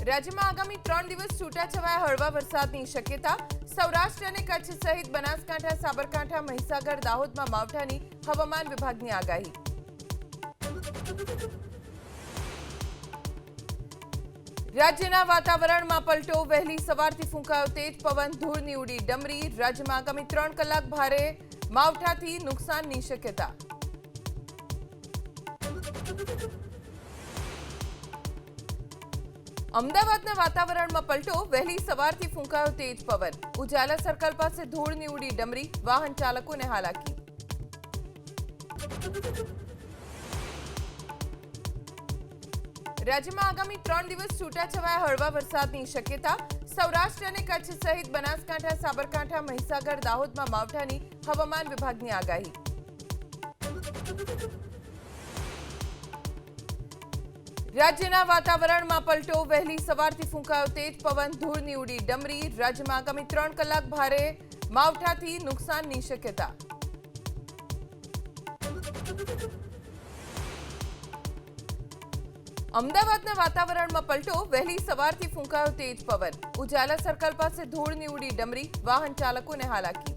રાજ્યમાં આગામી 3 દિવસ છૂટાછવાયા હળવા વરસાદની શક્યતા। સૌરાષ્ટ્ર અને કચ્છ સહિત બનાસકાંઠા, સાબરકાંઠા, મહીસાગર, દાહોદમાં માવઠાની હવામાન વિભાગની આગાહી। રાજ્યના વાતાવરણમાં પલટો, વહેલી સવારથી ફૂંકાયો તેજ પવન, ધૂળની ઉડી ડમરી। રાજ્યમાં આગામી 3 કલાક ભારે માવઠાથી નુકસાનની શક્યતા। અમદાવાદના વાતાવરણમાં પલટો, વહેલી સવારથી ફૂંકાયો તેજ પવન, ઉજાલા સર્કલ પાસે ધૂળની ઉડી ડમરી, વાહન ચાલકોને હાલાકી। રાજ્યમાં આગામી 3 દિવસ છૂટાછવાયા હળવા વરસાદની શક્યતા। સૌરાષ્ટ્ર અને કચ્છ સહિત બનાસકાંઠા, સાબરકાંઠા, મહીસાગર, દાહોદમાં માવઠાની હવામાન વિભાગની આગાહી। રાજ્યના વાતાવરણમાં પલટો, વહેલી સવારથી ફૂંકાયો તેજ પવન, ધૂળની ઉડી ડમરી। રાજ્યમાં આગામી 3 કલાક ભારે માવઠાથી નુકસાનની શક્યતા। અમદાવાદના વાતાવરણમાં પલટો, વહેલી સવારથી ફૂંકાયો તેજ પવન, ઉજાલા સર્કલ પાસે ધૂળની ઉડી ડમરી, વાહન ચાલકોને હાલાકી।